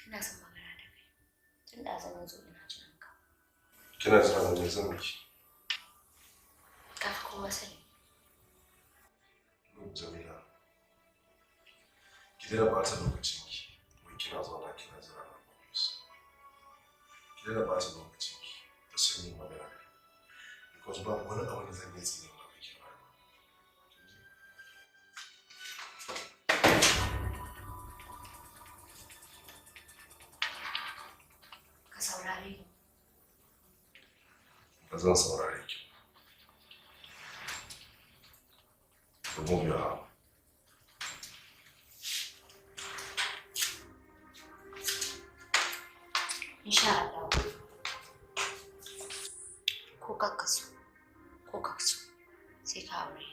Ina son magana da kai. Tun da zan zo ina jiran ka. Kina son ne zan miki. Ka fi kowa sani. Jamila. Ki daina ɓata lokacin ki. Wai kina zauna kina jira na ofis. Ki daina ɓata lokacin ki. Ta sanyi magana. Because ba wani abu da zan yi tsine ba miki ba. Ka saurare ni. Ba zan saurare ki. Remove your arm. Insha Allah. Ko ka so, ko ka so, sai ka aure ni.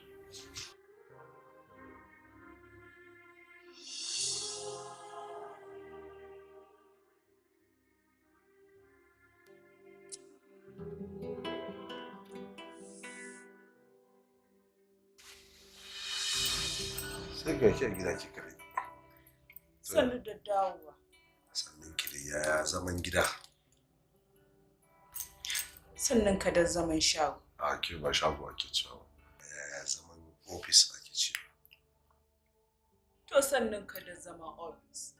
Sai ga ki a gida ki kare. Sannu da dawowa. Sannan ki da yaya zaman gida. Sannan ka da zaman shago. A ke ba shago ake cewa. Yaya zaman ofis ake cewa. To sannan ka da zaman ofis.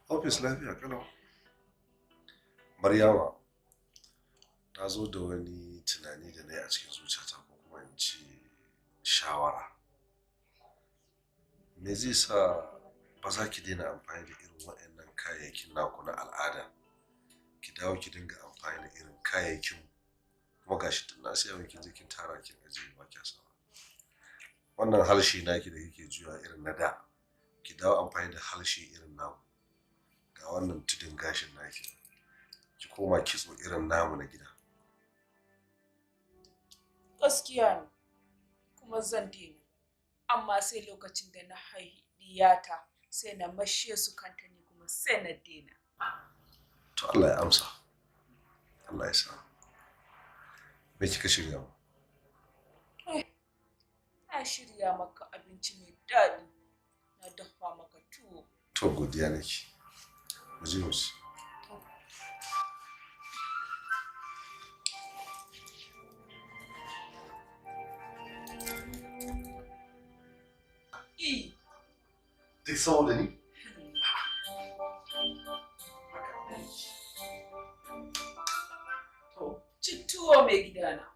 Ofis lafiya kalau. Maryama, na zo da wani tunani da na yi a cikin zuciyata ko kuma in ce shawara. Me zai sa ba za ki daina amfani da irin waɗannan kayayyakin naku na al'ada? Ki dawo ki dinga amfani da irin kayayyakin kuma gashi tun na siya miki jikin tara kin ajiye ba kya sawa. Wannan harshe naki da kike juya irin na da, ki dawo amfani da harshe irin namu. Ga wannan tudun gashin naki, ki koma kitso irin namu na gida. Gaskiya ne, kuma zan daina. Amma sai lokacin da na haihi diyata sai na mashe su kanta ne kuma sai na daina. To Allah ya amsa. Allah ya sa. Me kika shirya mu? Na shirya maka abinci mai daɗi. Na dafa maka tuwo. To godiya nake. Mu je mu ci. Duk saboda ni? Ci tuwo mai gidana.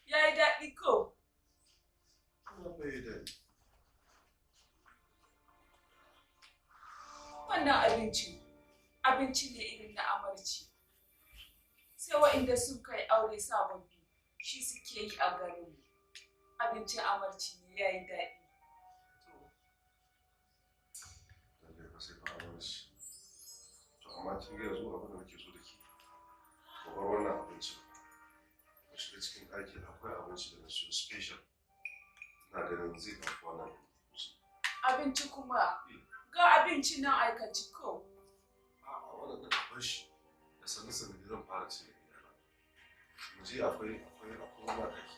Ya yi daɗi ko? Wannan abinci ne irin na amarci. Sai sai wa'inda sun kai aure sababbi shi suke yi a garinmu. Abincin amarci ne ya yi daɗi. Lallai fa sai fa amarci. To amma kin ga yanzu abin da nake so da ke. Ku bar wannan abincin. Ku shiga cikin ɗaki akwai abinci da na siyo special. Ina ganin zai ɗauki wannan abinci. Abinci kuma ga abinci nan aikaci ko. A'a wannan ɗin a bar shi da sannu-sannu ne zan fara cin da gidana. Mu je akwai wani ɗaki.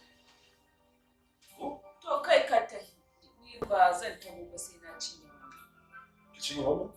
Ko? To kai ka tafi. Ni ba zan taho ba sai na cinye wannan. Ki cinye wannan?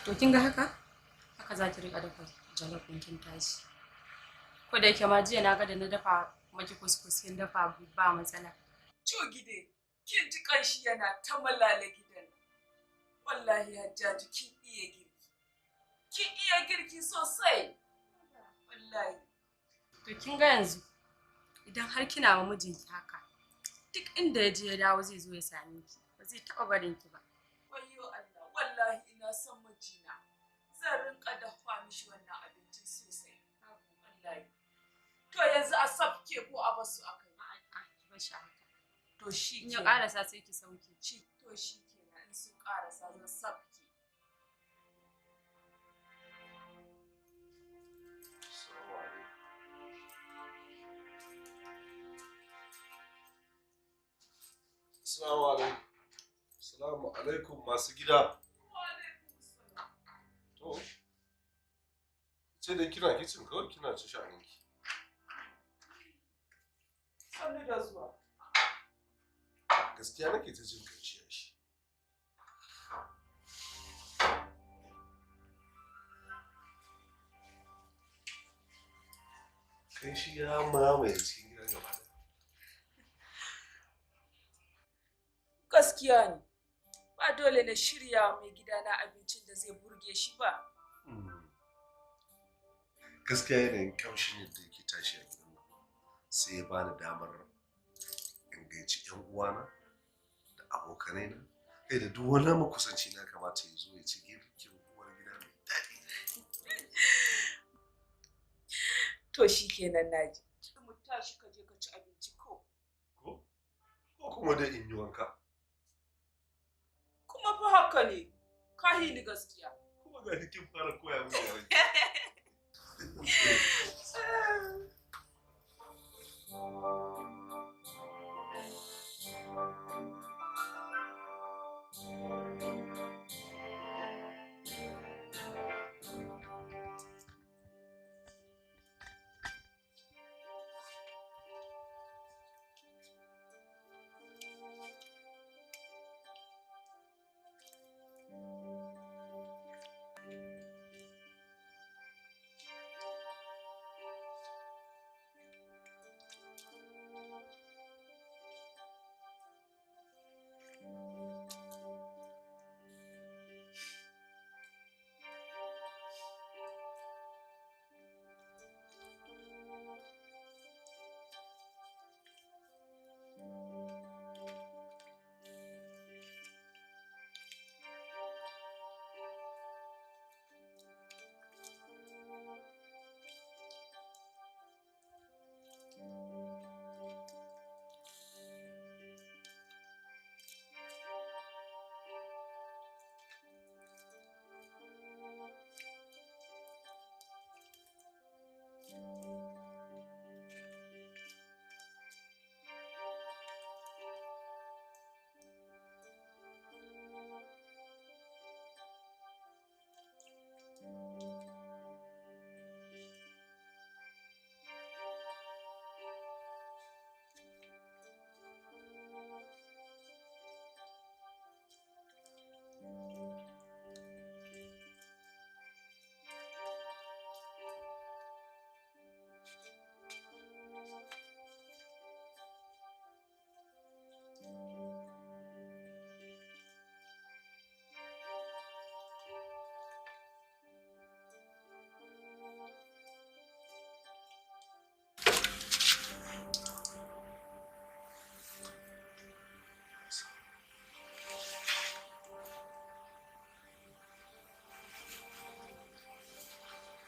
To kin ga haka za ki riƙa dafa jalof ɗin kin tashi. Ko da yake ma jiya na ga da na dafa maki kuskus kin dafa ba matsala. Gide, kin ji kanshi yana ta malala gidan. Wallahi Hajjaju kin iya girki. Kin iya girki sosai. Wallahi. To kin ga yanzu idan har kina wa mijinki haka duk inda ya je ya dawo zai zo ya same ki. Ba zai taɓa barin ki ba. Wayyo Allah, wallahi ina son mijina. Zan rinka dafa mishi wannan abincin sosai. Wallahi. To yanzu a sabke ko a basu a kai? A'a, ki bar shi haka. To shi In ya ƙarasa sai ki sauke. To shi kenan in sun ƙarasa zan sabke. Assalamu alaikum. Assalamu alaikum masu gida. To, sai dai kina kicin kawai kina ci sha'aninki. Sannu da zuwa. Gaskiya nake ta jin kanciya shi. Kai shi ya mamaye cikin gidan gaba ɗaya. Gaskiya ne. Ba dole na shirya mai gidana abincin da zai burge shi ba. Gaskiya yanayin kamshin yadda yake tashi a gidan nan sai ya bani damar in gaici 'yan uwana da abokanai na kai da duk wani makusanci na kamata ya zo ya ci girkin uwar gida mai daɗi. To shi kenan naji. Mu tashi ka je ka ci abinci ko? Ko kuma dai in yi wanka. Kuma fa haka ne. Ka ni gaskiya. Kuma ga kin fara koya min yaren.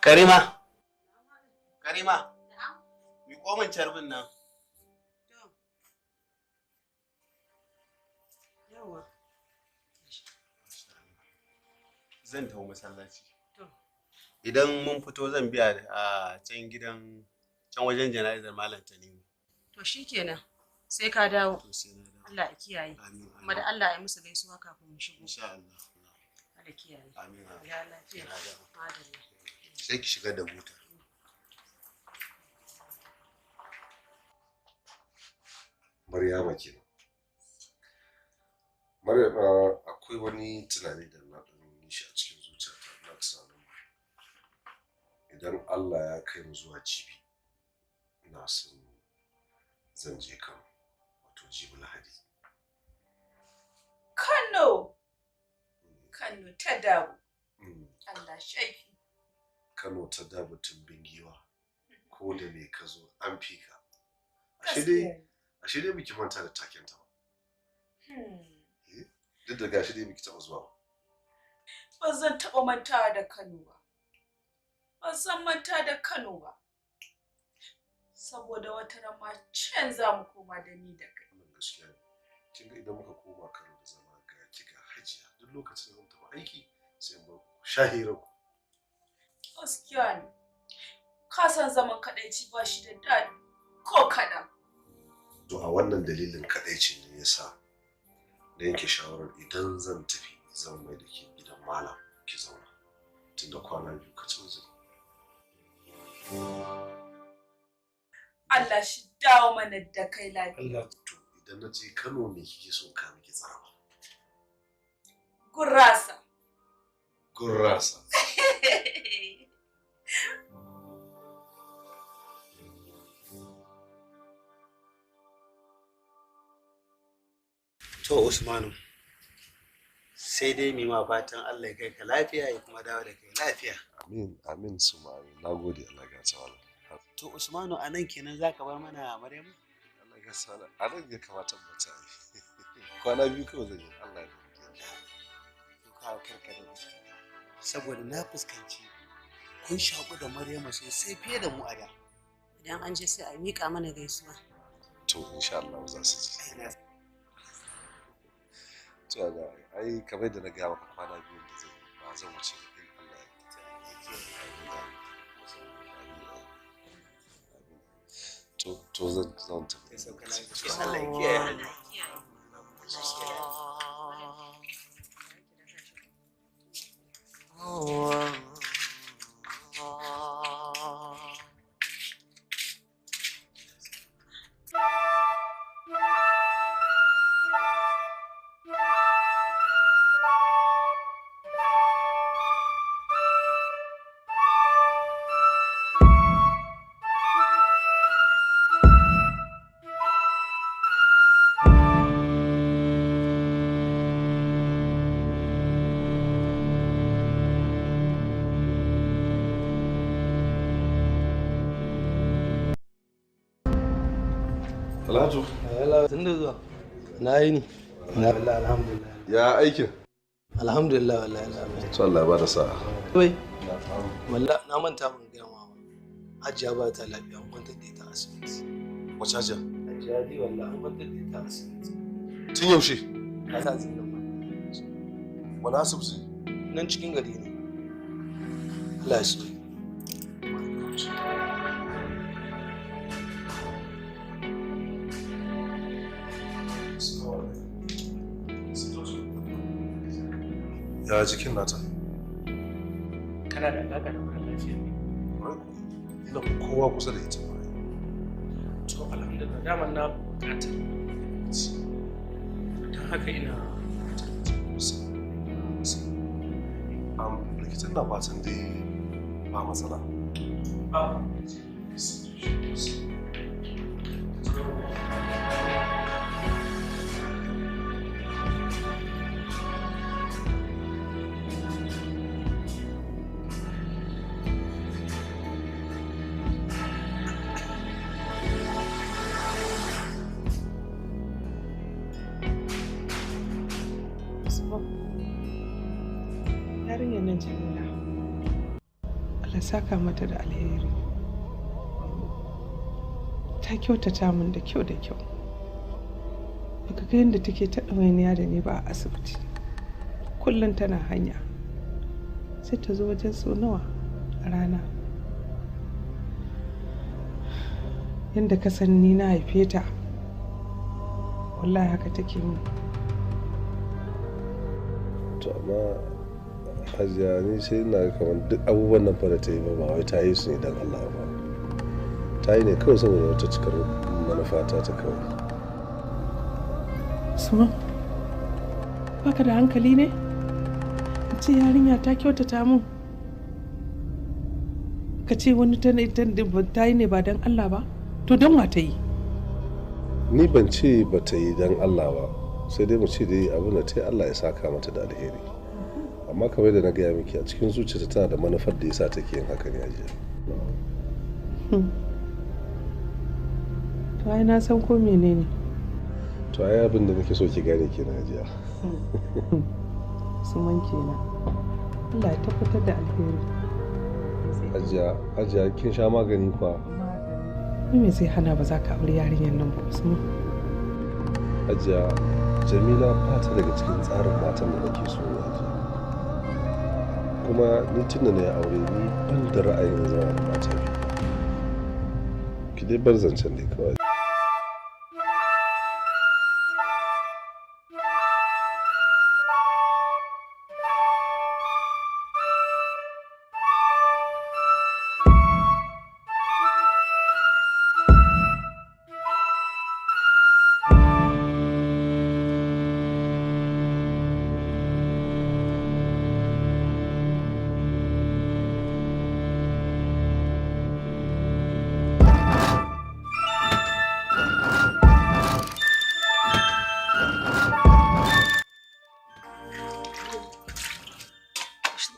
Karima. Karima. Mi komin carbin nan. Yawa. Zan tafi masallaci. Idan mun fito zan biya a can wajen jana'izar Malam Tanimu. To shikenan. Sai ka dawo. To sai na dawo. Allah ya kiyaye. Amin. Kuma da Allah ya musu gaisuwa kafin mu shigo. Insha Allah. Allah kiyaye. Amin. Ya lafiya. Madalla. Sai ki shiga da buta. Maryama kenan. Maryama akwai wani tunani da na ɗan yi shi a cikin zuciyata na tunanin idan Allah ya kai mu zuwa jibi ina son zan je Kano wato jibi Lahadi. Kano ta dawo. Allah shaifi. Kano ta dawo tumbin giwa ko da me ka zo an fi ka. Ashe dai biki manta da taken ta ba. Duk da gashi dai biki taɓa zuwa ba. Ba zan taɓa mantawa da Kano ba. Ba zan manta da Kano ba. Saboda wata rama can za mu koma da ni da kai. Wannan gaskiya ne. Kin ga idan muka koma Kano da zama ga kika hajiya duk lokacin da zan tafi aiki sai mu shahira ku. Gaskiya ne. Ka san zaman kadaici ba shi da daɗi ko kaɗan. To a wannan dalilin kadaici ne yasa da yanke shawarar idan zan tafi zan mai da ke gidan malam ki zauna tunda kwana biyu ka canza. Allah shi dawo mana da kai lafiya. To idan na je Kano me kike so ka miki tsaraba? Gurasa. Gurasa. To Usmanu, sai dai mi ma fatan Allah ya kai ka lafiya ya kuma dawo da kai lafiya. Amin sumari. Nagode Allah ya tsawala. To Usmanu a nan kenan zaka bar mana Maryam? Allah ya tsawala. A nan ya kamata mu ta yi. Kwana biyu kawai zan yi Allah ya yarda. To ka karkare saboda na fuskanci kun shaku da Maryam sosai fiye da mu a da. Idan an je sai a miƙa mana gaisuwa. To insha Allah za su ji. To ga ai kamar da na ga maka kwana biyu da zai ba zan wuce in Allah ya to zan tafi. Allah ya kiyaye. Talatu. Tun da zuwa. Na yi ni. Alhamdulillah. Ya aikin? Alhamdulillah wallahi. To Allah ya bada sa'a. Wai. Wallahi na manta ban gaya ma. Hajiya ba ta lafiya an kwantar da ita asibiti. Wace hajiya? Hajiya dai wallahi an kwantar da ita asibiti. Tun yaushe? Ka sa zai nan. Wani asibiti? Nan cikin gari ne. Allah ya so. Ya jikin nata? Kana da alaƙa da mara lafiya ne? Ina kowa kusa da ita ba. To alhamdulillah daman na buƙatar don haka ina likitan na fatan dai ba matsala. Allah saka mata da alheri. Ta kyautata min da kyau da kyau. Daga ga yadda take ta ɗawainiya da ni ba a asibiti. Kullum tana hanya. Sai ta zo wajen sau nawa a rana. Yadda ka san ni na haife ta. Wallahi haka take min. To amma Hajiya ni sai ina kamar duk abubuwan nan fa da ta yi ba wai ta yi su ne don Allah ba. Ta yi ne kawai saboda wata cikar manufa ta kawai. Usman, baka da hankali ne? Ce yarinya ta kyautata min. Ka ce wani ta yi ne ba don Allah ba? To don wa ta yi? Ni ban ce ba ta yi don Allah ba, sai dai mu ce dai abin da ta yi Allah ya saka mata da alheri. Amma kamar da na gaya miki a cikin zuciyarta tana da manufar da yasa take yin haka ne Hajiya. To ai na san ko menene. To ai abin da nake so ki gane kenan Hajiya. Suman kenan. Allah ya tabbatar da alheri. Hajiya kin sha magani kwa? Me zai hana ba za ka aure yarinyar nan ba Usman? Hajiya, Jamila ba ta daga cikin tsarin matan da nake so Hajiya. Kuma ni tun da na yi aure ni ban da ra'ayin zama da mata biyu. Ki dai bar zancen dai kawai.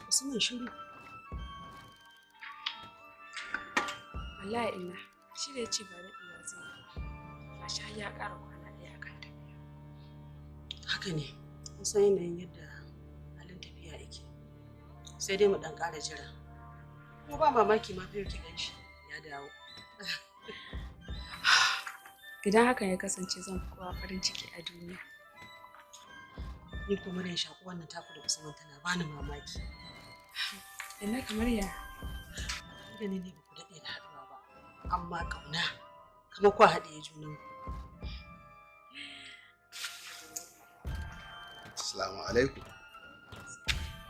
Usman shiru. Wallahi ina shi da ya ce ba daɗewa zai yi. Ba sha ya ƙara kwana ɗaya a kan tafiya. Haka ne, kusan yanayin yadda halin tafiya yake. Sai dai mu ɗan ƙara jira. Kuma ba mamaki ma fiye ki gan shi ya dawo. Idan hakan ya kasance zan fi kowa farin ciki a duniya. Ni kuma na shaku wannan taku da Usman tana bani mamaki. Ina kamar ya? Gani ne ba ku daɗe da haɗuwa ba, amma ƙauna kamar ku haɗe junan ku. Assalamu alaikum.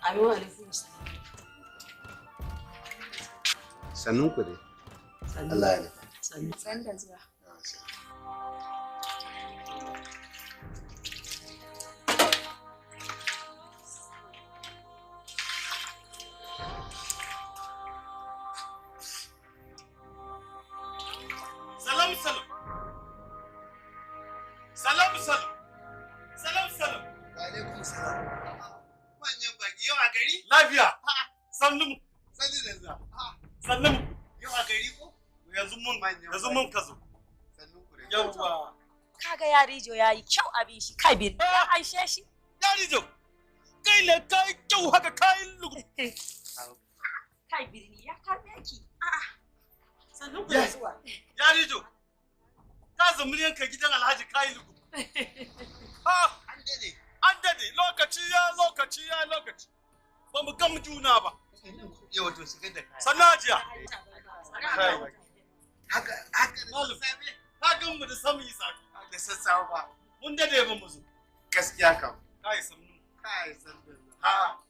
Amin alaikum salam. Sannun ku dai. Allah ya nufa. Sannu da zuwa. Kaga yarijo yayi kyau abin shi kai bin ya aishe shi yarijo kai ne kai kyau haka kai lugu kai birni ya karbe ki sannan ku da zuwa yarijo ka zumuriyan ka gidan Alhaji kai lugu an dade lokaci ba mu gama juna ba Yau to shigar da kai. sanajiya Haka malam ka gan mu da sami saki da sassawa ba. mun dade ba mu zo Gaskiya kam. kai sannu Kai san da. ha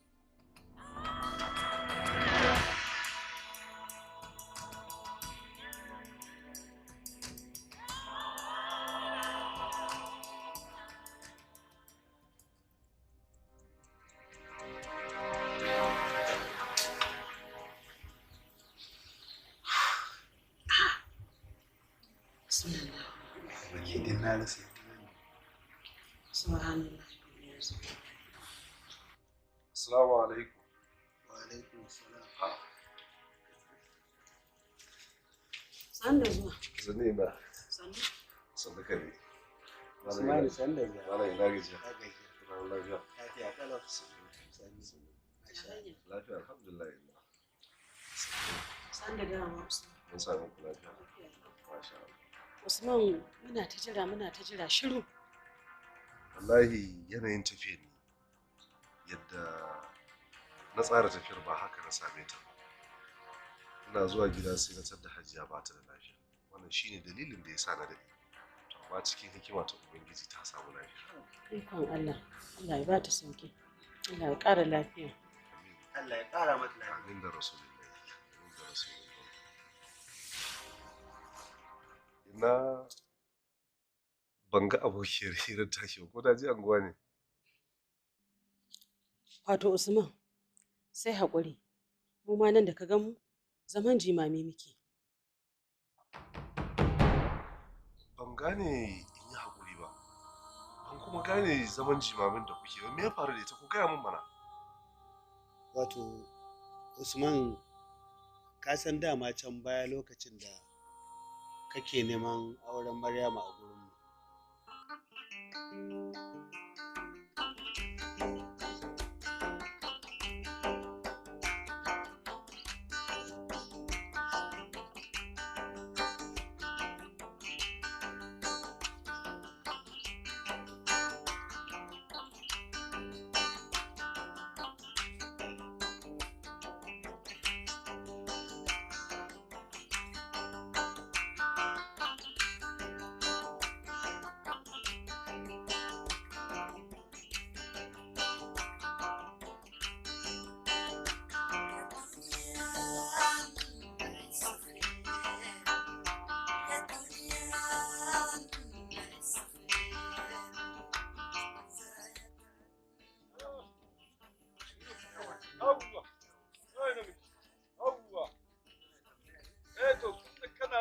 Ke din na rasa. subhanallah Assalamu alaikum. Wa alaikum assalam. san da zuwa Zane na sannu sannu ka ne. Usman san da zuwa. Malam ina gajiya. Ka gaji. Ina lafiya. Lafiya kalau. Lafiya alhamdulillah. San da dawowa Usman. Mun sami ku lafiya. Masha Allah. Usman muna ta jira shiru. Wallahi yanayin tafiyar ne yadda na tsara tafiyar ba haka na same ta ba. Ina zuwa gida sai na tadda Hajiya ba ta da lafiya. Wannan shine dalilin da ya sa na daɗe. To amma cikin hikima ta Ubangiji ta samu lafiya. Ikon Allah. Allah ya ba ta sauki. Allah ya ƙara lafiya. Allah ya ƙara mata lafiya. Amin da Rasulullahi. Amin da Rasulullahi. Ina ban ga abokiyar hirar tashi ba ko ta je anguwa ne? Wato Usman sai haƙuri. Mu ma nan da ka gan mu zaman jimami muke. Ban gane in yi haƙuri ba. Ban kuma gane zaman jimamin da kuke ba. Me ya faru da ita? Ku gaya min mana. Wato Usman ka san dama can baya lokacin da kake neman auren Maryama a gurin mu.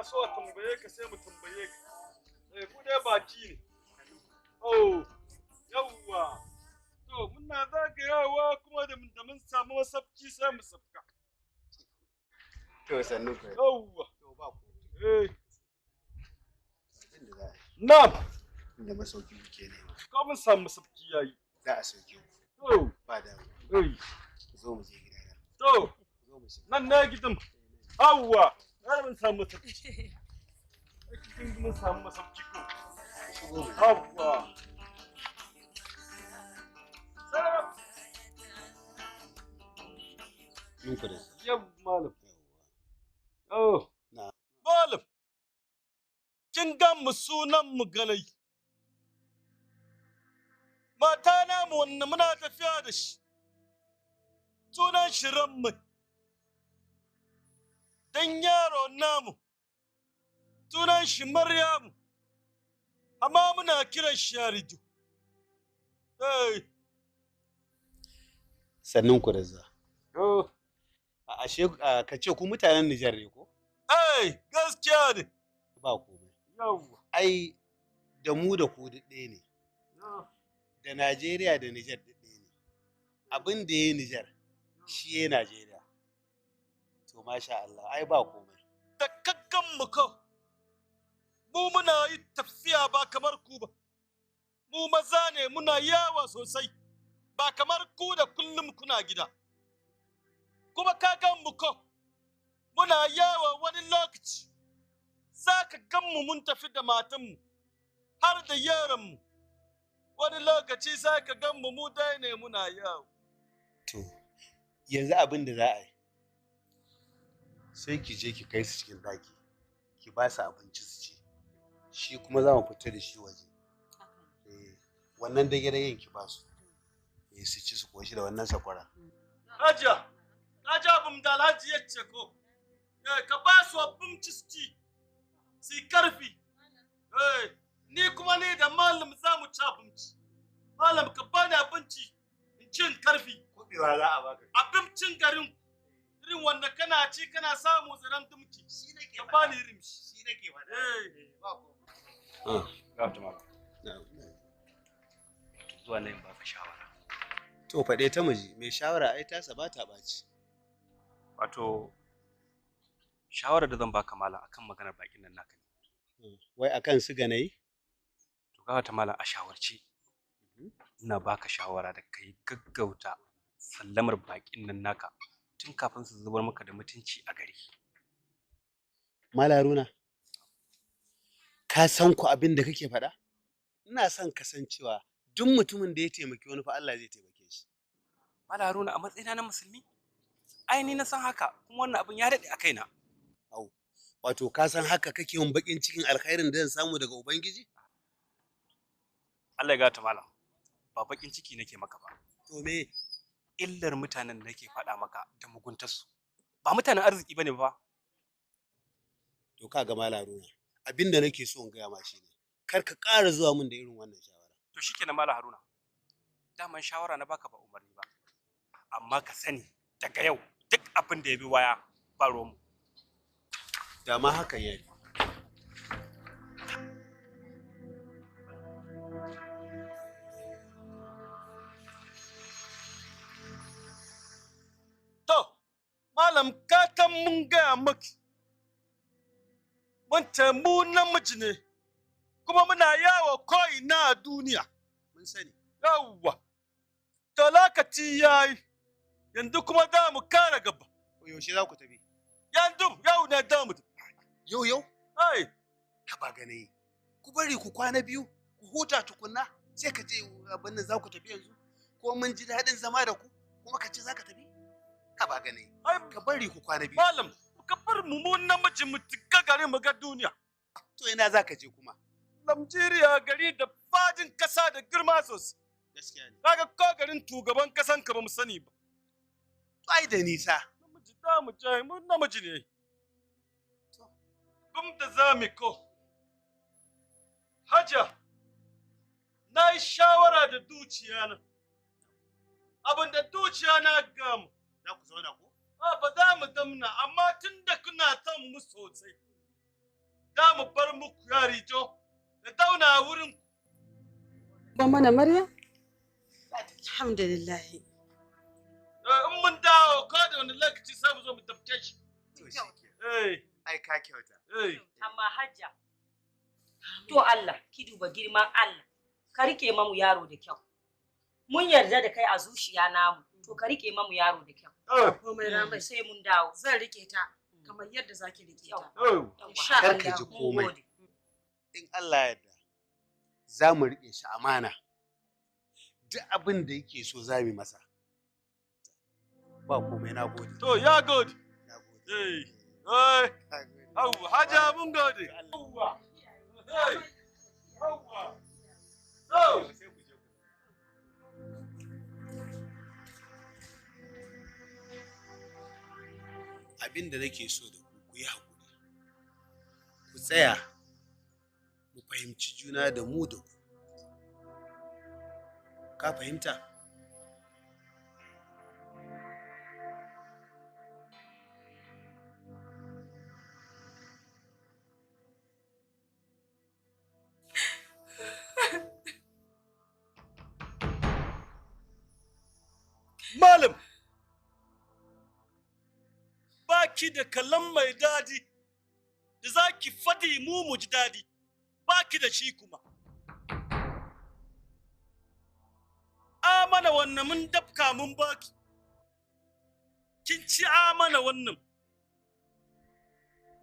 so a tambaye ka sai mu tambaye ka. Ku dai baki ne. Oh, yawwa. To muna zagayawa kuma da mun samu masafki sai mu safka. To sannu ku. Yawwa. To ba ku. Na'am. Inda masauki muke ne. Ko mun samu masafki yayi. Za a sauke ku. To. Ba da. Zo mu je gidana. To. Nan na gidan. Yawwa. Har mun samu masafki. Cikin mun samu masafki ko. Yawwa. Mun kuɗi. Yau malam. Oh. Na. Malam. Kin ga mu sunan mu galai. Mata namu wannan muna tafiya da shi. Sunan shi Ramma. Dan yaro namu. Sunan shi Maryamu. Amma muna kiran shi Yarijo. Hey. Sannun ku da za. Oh. Ashe ka ce ku mutanen Nijar ne ko? Hey, gaskiya ne. Ba komai. Yawwa. Ai da mu da ku duk ɗaya ne. Da Najeriya da Nijar duk ɗaya ne. Abin da ya yi Nijar shi ya yi Najeriya. To masha Allah, ai ba komai. Da kakkan mu kau. Mu muna yi tafiya ba kamar ku ba. Mu maza ne muna yawa sosai. Ba kamar ku da kullum kuna gida. Kuma kagan mu ko muna yawa wani lokaci za ka gan mu mun tafi da matanmu har da yaranmu wani lokaci za ka gan mu dai ne muna yawo. To yanzu abin da za a yi sai ki je ki kai su cikin ɗaki ki ba su abinci su ci shi kuma za mu fita da shi waje wannan dage-dagen ki ba su su ci su koshi da wannan sakwara. Hajiya, na ji abin da Alhaji ya ce ko, ka ba su abinci su ci, su yi karfi. Ni kuma ni da malam za mu ci abinci. Malam ka ba ni abinci in cin karfi. Kuɓewa za a baka. Abincin garin irin wanda kana ci kana samu zaren dumki. Shi nake ka ba ni irin shi. Shi nake faɗa. Ba ko. Ga ta malam. Zuwa nan ba ka shawara. To faɗe ta miji, mai shawara ai tasa ba ta ɓaci. Wato shawarar da zan baka malam akan maganar bakin nan naka ne. Wai akan su ganayi? To ga ta malam a shawarci. Ina baka shawara da kai gaggauta sallamar bakin nan naka tun kafin su zubar maka da mutunci a gari. Malaruna, ka san ku abin da kake faɗa? Ina son kasancewa duk mutumin da ya taimaki wani fa Allah zai taimake shi. Malaruna, a matsayina na musulmi, ai ni na san haka, kuma wannan abin ya daɗe a kaina. Au, wato ka san haka kake yin bakin cikin alkhairin da zan samu daga Ubangiji? Allah ya gata malam, ba bakin ciki nake maka ba. To me? Illar mutanen da nake faɗa maka da muguntarsu. Ba mutanen arziki bane ba. To ka ga Malaruna, abin da nake so in gaya ma shi ne, kar ka ƙara zuwa min da irin wannan shawara. To shikenan Malam Haruna. Daman shawara na baka ba umarni ba. Amma ka sani daga yau duk abin da ya bi waya ba romu. Da ma hakan yayi. To, malam ka mun gaya maki. Wancan mu namiji ne, kuma muna yawo ko'ina a duniya. Mun sani. Yawwa, to lokaci ya yi, yanzu kuma za mu kara gaba. Yaushe za ku tafi? Yanzu, yau ne za mu tafi. Yau? Ai, ka ba gane. Ku bari ku kwana biyu, ku huta tukunna, sai ka ce abin nan za ku tafi yanzu. Ko mun ji daɗin zama da ku, kuma ka ce za ka tafi? Ka ba gane. Ka bari ku kwana biyu. Malam, ka bar mu namiji mu tika gari mu ga duniya. To ina za ka je kuma? Najeriya gari da fadin kasa da girma sosai. Gaskiya ne. Kaga ko garin shugaban kasan ka ba mu sani ba. Ai da nisa. Namiji da mu je, mu namiji ne. Gum da zami ko. Haja, na yi shawara da dukiya na. Abin da dukiya na gamu. Za ku zauna ko? Ba za mu zamna, amma tun da kuna son mu sosai. Za mu bar muku yari jo, da dauna a wurin. Ban mana Maryam? Alhamdulillah. In mun dawo, ko da wani lokaci sai mu zo mu tafke shi. To shi ke. Ai ka kyauta. Amma Hajja, to Allah, ki duba girman Allah, ka rike mamu yaro da kyau. Mun yarda da kai a zuciya namu, to ka rike mamu yaro da kyau. Komai ramai sai mun dawo. zan rike ta kamar yadda zaki rike ta. Insha Kar ka Allah. ji mun komai. gode. In Allah ya yarda, za mu riƙe shi amana. Duk abin da yake so za mu yi masa. Ba komai, na gode. To, ya gode. Na gode. Na gode. Haja mun gode. Abin da nake so da ku yi haƙuri. Ku tsaya, mu fahimci juna da mu da ku. Ka fahimta? Malam, baki da kalam mai dadi da za ki fadi mu ji dadi, baki da shi kuma. Amana wannan mun dafka mun baki, kin ci amana wannan.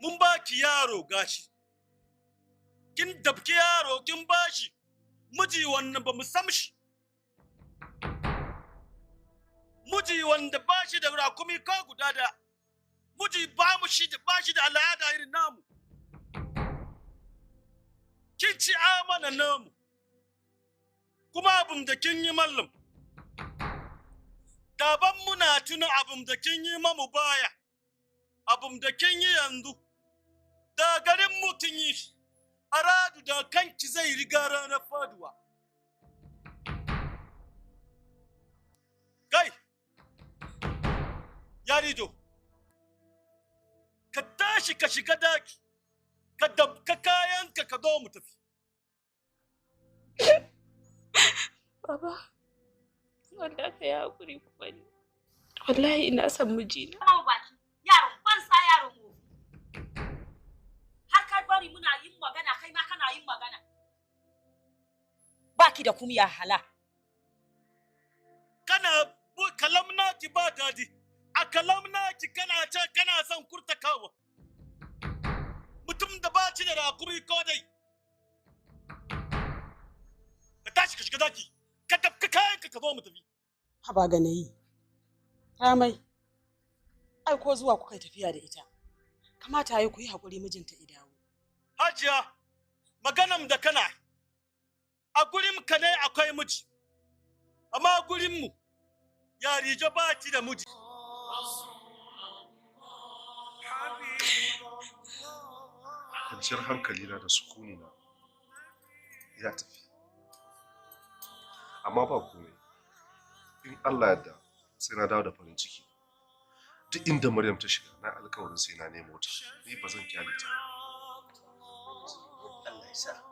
Mun baki yaro gashi, kin dabki yaro kin bashi, miji wannan ba mu samshi. Miji wanda ba shi da rakumi ko guda da miji ba shi da al'ada irin namu. Kin ci amana namu, kuma abin da kin yi mallam. Daban muna tuna abin da kin yi mamu baya, abin da kin yi yanzu. Da garin mutum yi shi, aradu da kanki zai riga ranar faduwa. Kai! Yarido, ka tashi ka shiga daki, ka dabka kayanka ka zo mu tafi. Baba, wallahi ka yi haƙuri kuma ne. Wallahi ina son mijina. Kawo baki, yaron bansa yaron mu. Har ka bari muna yin magana, kai ma kana yin magana. Baki da kumya hala. Kana kalam naki ba dadi, a kalam naki kana ce kana son kurtakawa. Mutum da ba ci da rakuri ko dai. Ka tashi ka shiga daki. Ka tafka kayanka ka zo mu tafi. Haba ga nayi. Ramai. Ai ko zuwa kuka tafiya da ita. Kamata yayi ku yi hakuri mijinta idawo. Hajiya, maganam da kana a gurin ka ne akwai miji. Amma gurin mu ya rijo ba ci da miji. Kwanciyar hankali na da sukuni na ya tafi. Amma ba komai. In Allah yarda sai na dawo da farin ciki. Duk inda Maryam ta shiga na alƙawarin sai na nemo ta. Ni ba zan kyale ta. Allah ya sa.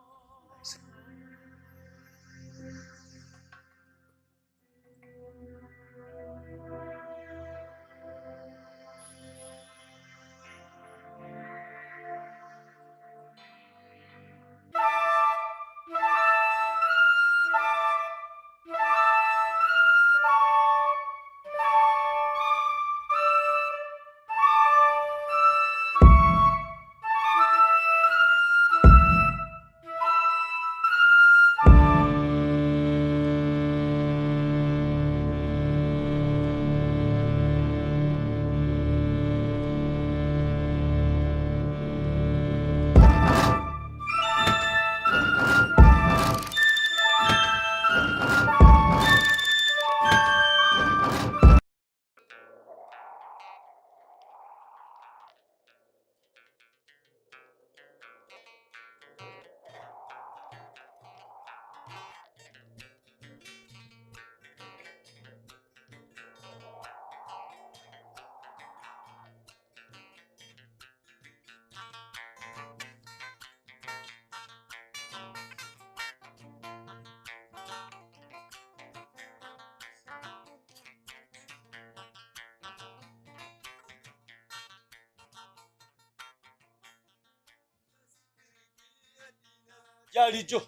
Yarijo,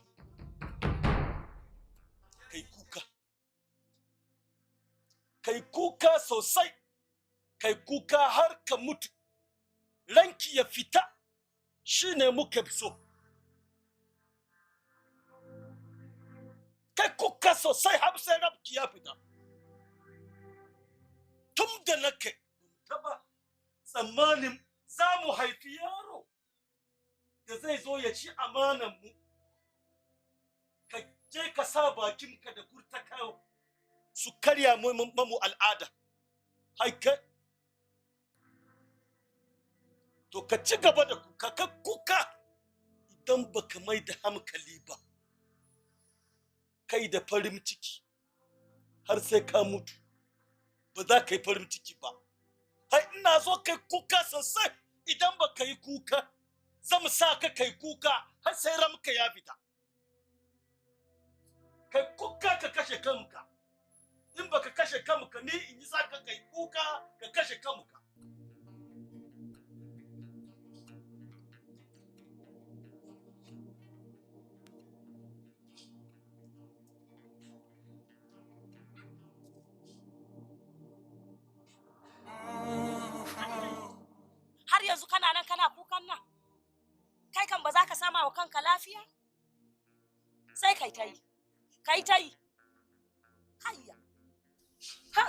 kai kuka. Kai kuka sosai. Kai kuka har ka mutu. Ranki ya fita shine muka so. Kai kuka sosai har sai rabki ya fita. Tun da nake taba tsammanin za mu haifi yaro da zai zo ya ci amanan mu. Ka je ka sa bakinka da kurtakawa su karya mamu al'ada. Haike. To ka ci gaba da kuka, ka kuka idan baka mai da hankali ba. Kai da farin ciki har sai ka mutu. Ba za ka yi farin ciki ba. Hai ina so kai kuka sosai idan baka yi kuka. Zamu sa ka kai kuka har sai ramka ya fita. Kai kuka ka kashe kanka. In baka kashe kanka ni in yi saka kai kuka ka kashe kanka. Har yanzu kana nan kana kukan nan? Kai kan ba za ka sama wa kanka lafiya? Sai kai ta yi. Kai ta yi. Hayya. Ha.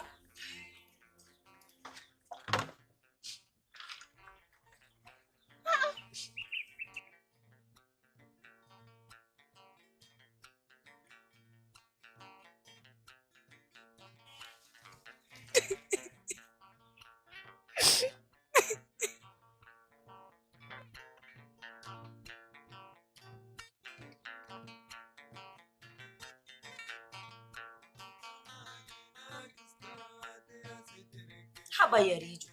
Haba Yarijo.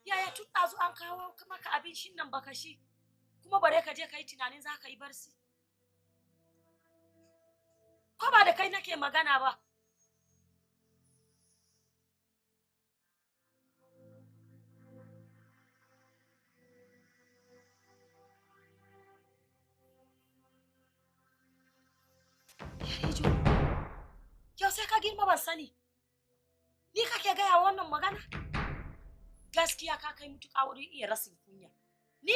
Yaya tun ɗazu an kawo maka abincin nan baka shi, kuma bare ka je ka yi tunanin za ka yi barci. Ko ba da kai nake magana ba. Yarijo, yau sai ka girma ban sani. Ni kake gaya wannan magana? Gaskiya ka kai mutuƙa wurin iya rasin kunya. Ni?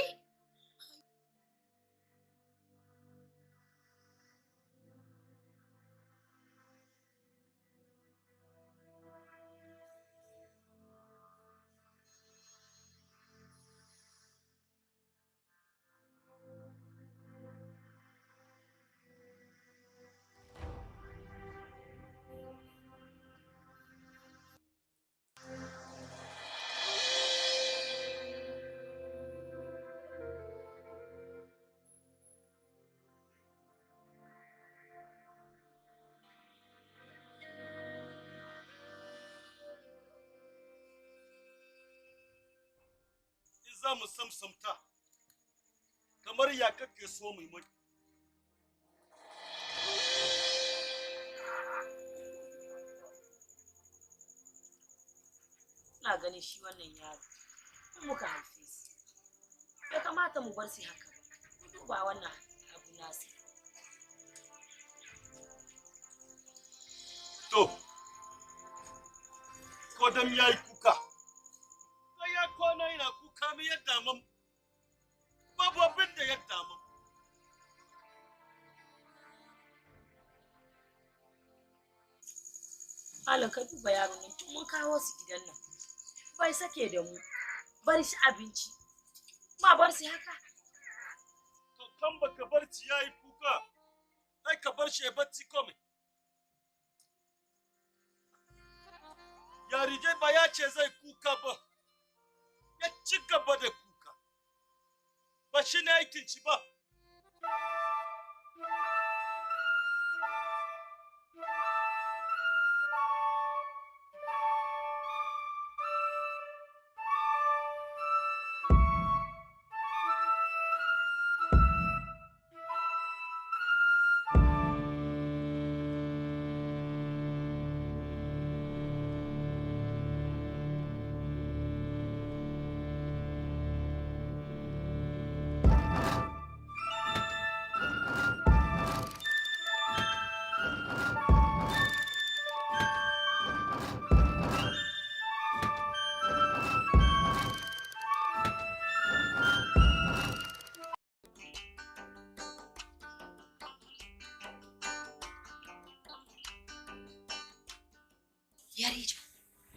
Za mu samsamta kamar ya kake so mu mai. Ina ganin shi wannan yaro in muka haife su bai kamata mu bar su haka ba. Mu duba wannan abu nasu. To, ko dam yayi kuka. Ya kwana yana kuka mai yadda mun babu abin da ya damu. Malam ka duba yaron nan tun mun kawo su gidan nan. Bai sake da mu. Bar shi abinci. Ma bar shi haka. To kan baka bar ci yayi kuka. Ai ka bar shi ya bacci komai. Yari dai ba ya ce zai kuka ba. Ya ci gaba da kuka. Ba shi ne aikin ci ba.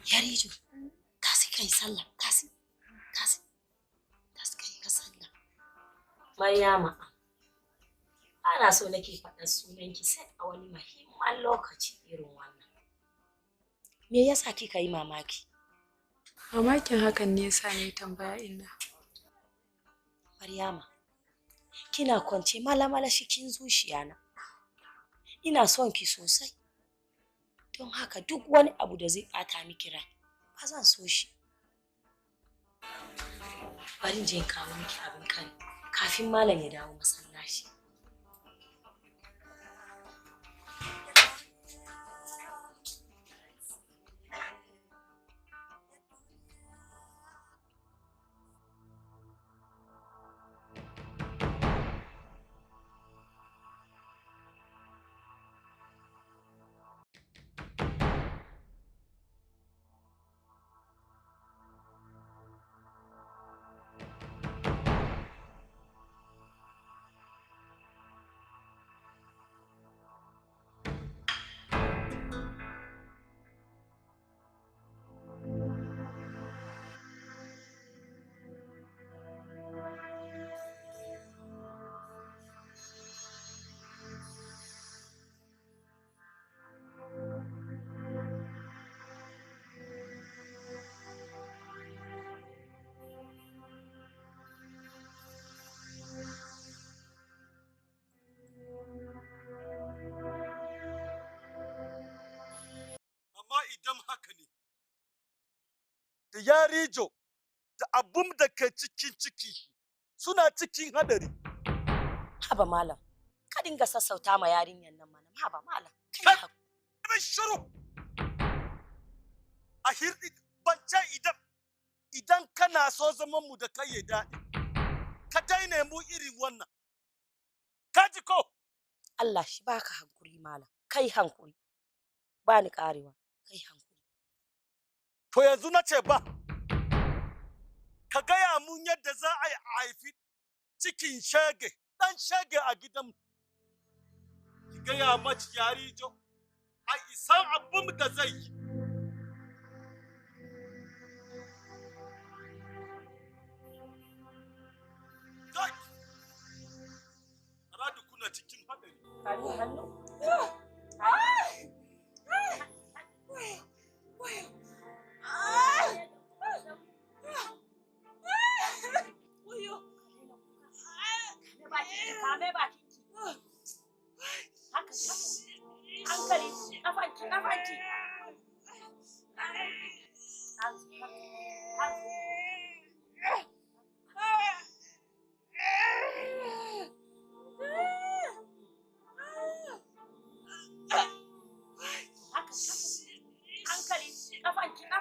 Yarijo, kasi kai sallah, kasi kai ka sallah. Maryama, ana so nake faɗar sunanki sai a wani muhimman lokaci irin wannan. Me yasa kika yi mamaki? Mamakin hakan ne yasa ni tambaya inna. Maryama, kina kwance malamala cikin zuciya na. Ina son ki sosai. Don haka duk wani abu da zai ɓata miki rai ba zan so shi. Bari je kawo miki abin kan kafin malam ya dawo masallaci. Amma idan haka ne, da yarijo da abun da ke cikin ciki suna cikin hadari. Haba malam, ka dinga sassauta ma yarinyar nan mana. Haba malam. Kai shiru. A hirɗi bance idan kana so zaman mu da kai ya daɗi. Ka daina mu irin wannan. Ka ji ko? Allah shi baka hankuri malam. Kai hankuri. Ba ni karewa. Kai hankuri. To yanzu na ce ba, ka gaya mun yadda za a yi a haifi cikin shege, ɗan shege a gidan. Ki gaya maci yarijo, a isan abin da zai yi. Radu kuna cikin haɗari. Hannu. Kame bakinki. Haka. Hankali. Kafanki. Hankali. Kafanki.